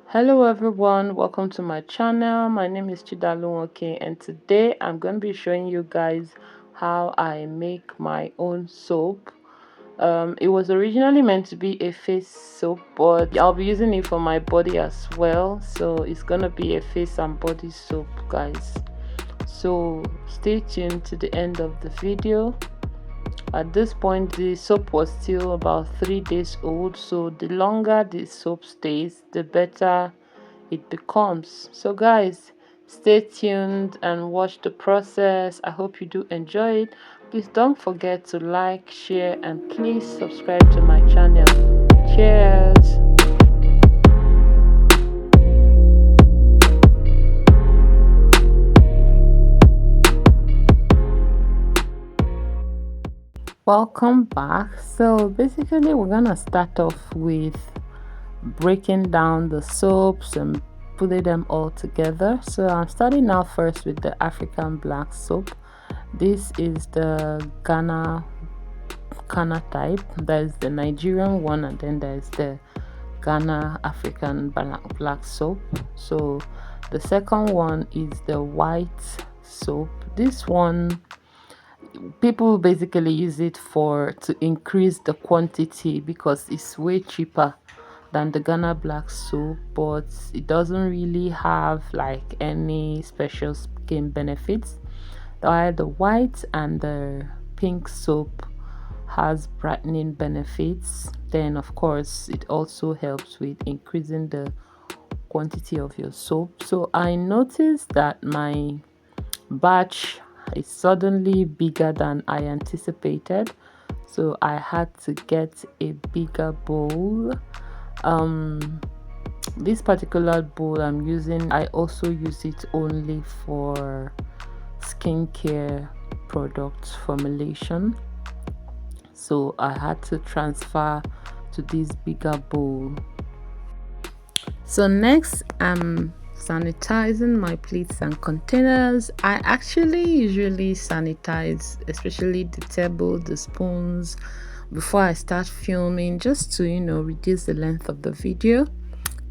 Hello everyone, welcome to my channel. My name is Chidaluwoke and today I'm going to be showing you guys how I make my own soap. It was originally meant to be a face soap, but I'll be using it for my body as well, so it's gonna be a face and body soap, guys. So stay tuned to the end of the video. At this point, the soap was still about 3 days old, so the longer the soap stays, the better it becomes. So guys, stay tuned and watch the process. I hope you do enjoy it. Please don't forget to like, share, and please subscribe to my channel. Cheers. Welcome back. So basically we're gonna start off with breaking down the soaps and putting them all together. So I'm starting out first with the African black soap. This is the Ghana type. There's the Nigerian one, and then there's the Ghana African black soap. So the second one is the white soap. This one, people basically use it to increase the quantity because it's way cheaper than the Ghana black soap, but it doesn't really have like any special skin benefits. While the white and the pink soap has brightening benefits, then of course it also helps with increasing the quantity of your soap. So I noticed that my batch is suddenly bigger than I anticipated, so I had to get a bigger bowl. This particular bowl I'm using, I also use it only for skincare products formulation, so I had to transfer to this bigger bowl. So next I'm sanitizing my plates and containers. I actually usually sanitize especially the table, the spoons, before I start filming, just to reduce the length of the video.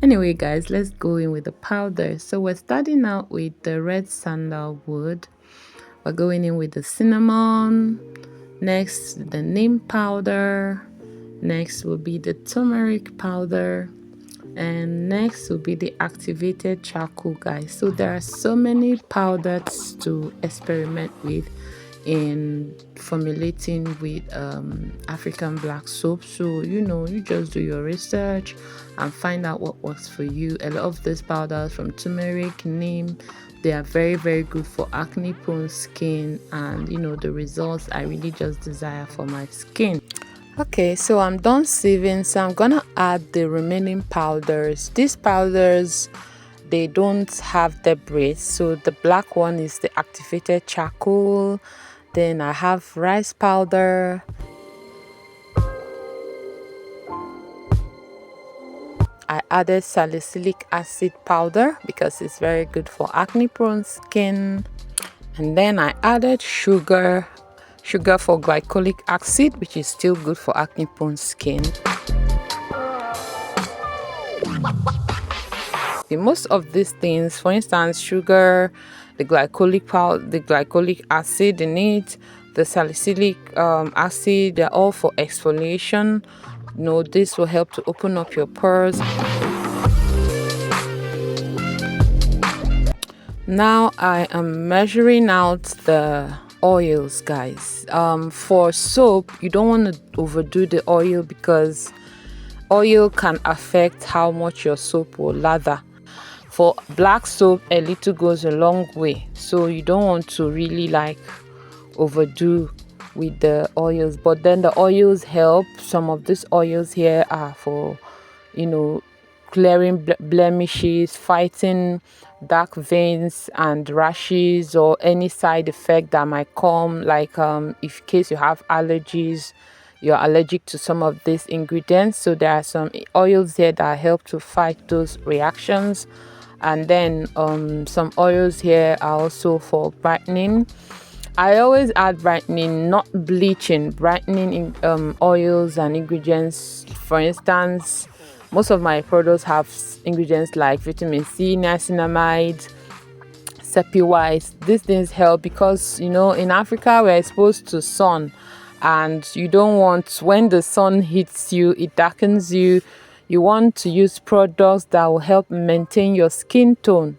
Anyway guys, let's go in with the powder. So we're starting out with the red sandalwood. We're going in with the cinnamon, next the neem powder, next will be the turmeric powder, and next will be the activated charcoal, guys. So there are so many powders to experiment with in formulating with African black soap. So you just do your research and find out what works for you. A lot of these powders from turmeric, neem, they are very good for acne prone skin, and the results I really just desire for my skin. Okay, so I'm done sieving, so I'm gonna add the remaining powders. These powders, they don't have debris. So the black one is the activated charcoal, then I have rice powder, I added salicylic acid powder because it's very good for acne prone skin, and then I added sugar for glycolic acid, which is still good for acne prone skin. Most of these things, for instance sugar, the glycolic acid in it, the salicylic acid, they're all for exfoliation. This will help to open up your pores. Now I am measuring out the oils, guys. For soap, you don't want to overdo the oil because oil can affect how much your soap will lather. For black soap, a little goes a long way, so you don't want to really overdo with the oils. But then the oils help. Some of these oils here are for clearing blemishes, fighting dark veins and rashes, or any side effect that might come, like if in case you have allergies, you're allergic to some of these ingredients. So there are some oils here that help to fight those reactions. And then some oils here are also for brightening. I always add brightening, not bleaching, brightening in oils and ingredients. For instance, Most of my products have ingredients like vitamin C, niacinamide, sepi wise. These things help because in Africa we're exposed to sun, and you don't want, when the sun hits you, it darkens you. You want to use products that will help maintain your skin tone.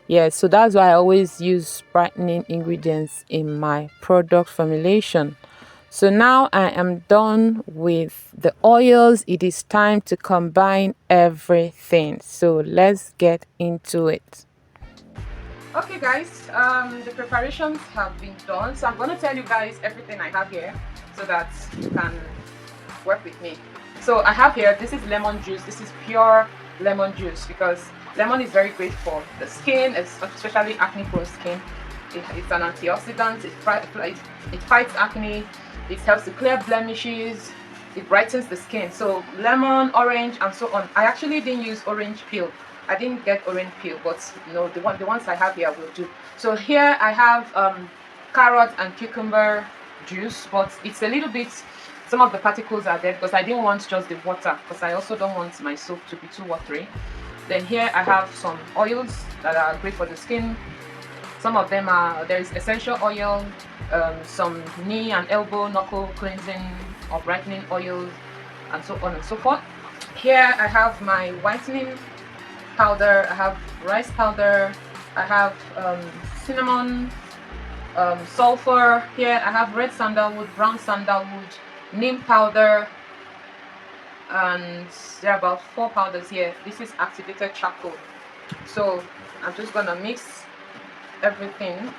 Yeah, so that's why I always use brightening ingredients in my product formulation. So now I am done with the oils. It is time to combine everything. So let's get into it. Okay guys, the preparations have been done, so I'm going to tell you guys everything I have here so that you can work with me. So I have here, this is lemon juice. This is pure lemon juice because lemon is very great for the skin, especially acne prone skin. It's an antioxidant. It fights acne. It helps to clear blemishes. It brightens the skin. So lemon, orange, and so on. I actually didn't use orange peel. I didn't get orange peel, but the ones I have here will do. So here I have carrot and cucumber juice, but it's a little bit, some of the particles are there because I didn't want just the water, because I also don't want my soap to be too watery. Then here I have some oils that are great for the skin. Some of them are, there is essential oil, some knee and elbow knuckle cleansing or brightening oils, and so on and so forth. Here I have my whitening powder, I have rice powder, I have cinnamon, sulfur. Here I have red sandalwood, brown sandalwood, neem powder, and there are about 4 powders here. This is activated charcoal. So I'm just gonna mix everything.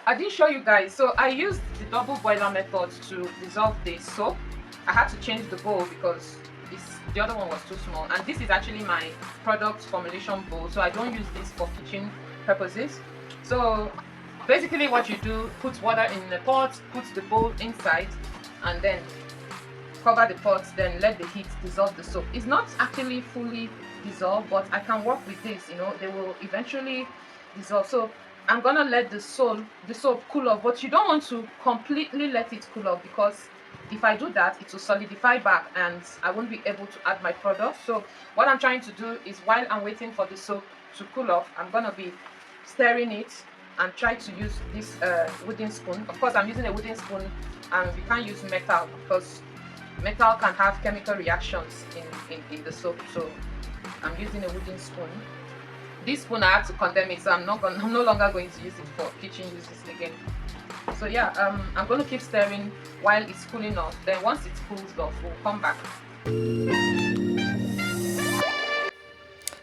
I didn't show you guys, so I used the double boiler method to dissolve the soap. I had to change the bowl because the other one was too small, and this is actually my product formulation bowl, so I don't use this for kitchen purposes. So basically what you do, put water in the pot, put the bowl inside, and then cover the pot, then let the heat dissolve the soap. It's not actually fully dissolved, but I can work with this, they will eventually dissolve. So I'm gonna let the soap cool off, but you don't want to completely let it cool off, because if I do that, it will solidify back and I won't be able to add my product. So what I'm trying to do is, while I'm waiting for the soap to cool off, I'm gonna be stirring it and try to use this wooden spoon. Of course I'm using a wooden spoon, and we can't use metal because metal can have chemical reactions in the soap. So I'm using a wooden spoon. This spoon I have to condemn it, so I'm no longer going to use it for kitchen uses again. So yeah, I'm going to keep stirring while it's cooling off. Then once it cools off, we'll come back.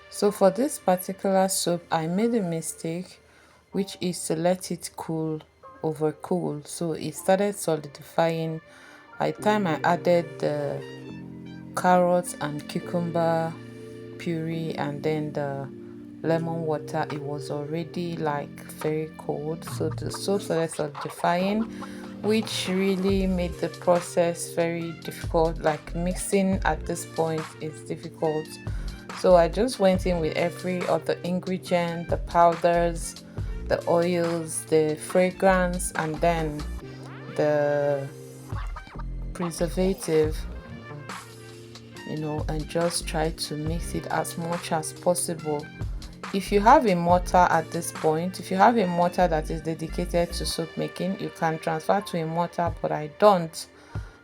So for this particular soap, I made a mistake, which is to let it cool over cool. So it started solidifying. By the time I added the carrots and cucumber puree and then the lemon water, it was already like very cold. So the soap started solidifying, which really made the process very difficult. Like mixing at this point is difficult. So I just went in with every other ingredient, the powders, the oils, the fragrance, and then the preservative, and just try to mix it as much as possible. If you have a mortar at this point, if you have a mortar that is dedicated to soap making, you can transfer to a mortar, but I don't.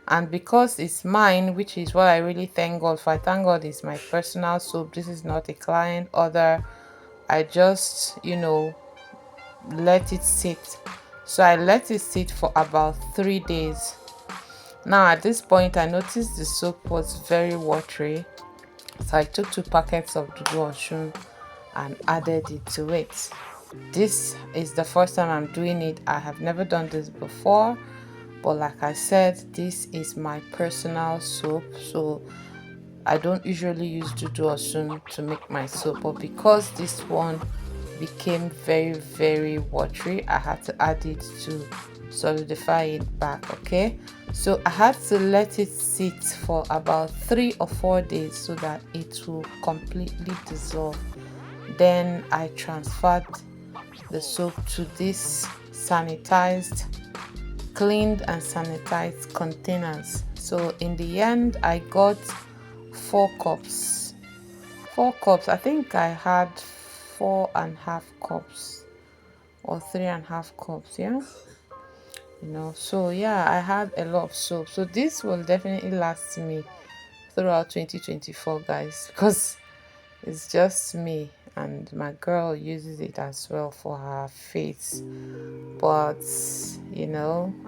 And because it's mine, which is what I really thank God for, I thank God it's my personal soap, this is not a client order, I just let it sit. So I let it sit for about 3 days. Now at this point I noticed the soap was very watery, so I took 2 packets of Dudu Osun and added it to it. This is the first time I'm doing it. I have never done this before, but like I said, this is my personal soap, so I don't usually use Dudu Osun to make my soap, but because this one became very, very watery, I had to add it to solidify it back. Okay, so I had to let it sit for about 3 or 4 days so that it will completely dissolve. Then I transferred the soap to this sanitized cleaned and sanitized containers. So in the end, I got 4 cups. 4 cups. I think I had 4.5 cups or 3.5 cups. Yeah, So yeah, I had a lot of soap. So this will definitely last me throughout 2024, guys, because it's just me, and my girl uses it as well for her face. But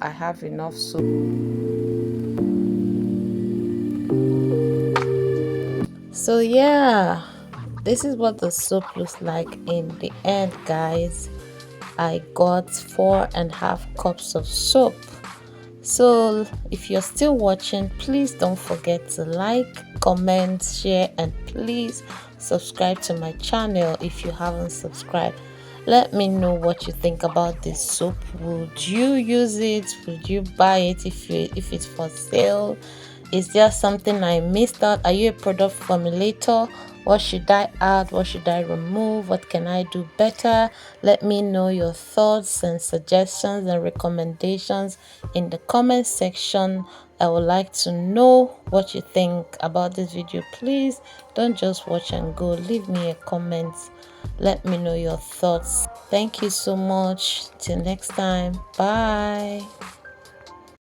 I have enough soap. So yeah, this is what the soap looks like in the end, guys. I got 4.5 cups of soap. So if you're still watching, please don't forget to like, comment, share, and please subscribe to my channel if you haven't subscribed. Let me know what you think about this soap. Would you use it? Would you buy it if it's for sale? Is there something I missed out? Are you a product formulator? What should I add? What should I remove? What can I do better? Let me know your thoughts and suggestions and recommendations in the comment section. I would like to know what you think about this video. Please don't just watch and go. Leave me a comment. Let me know your thoughts. Thank you so much. Till next time. Bye.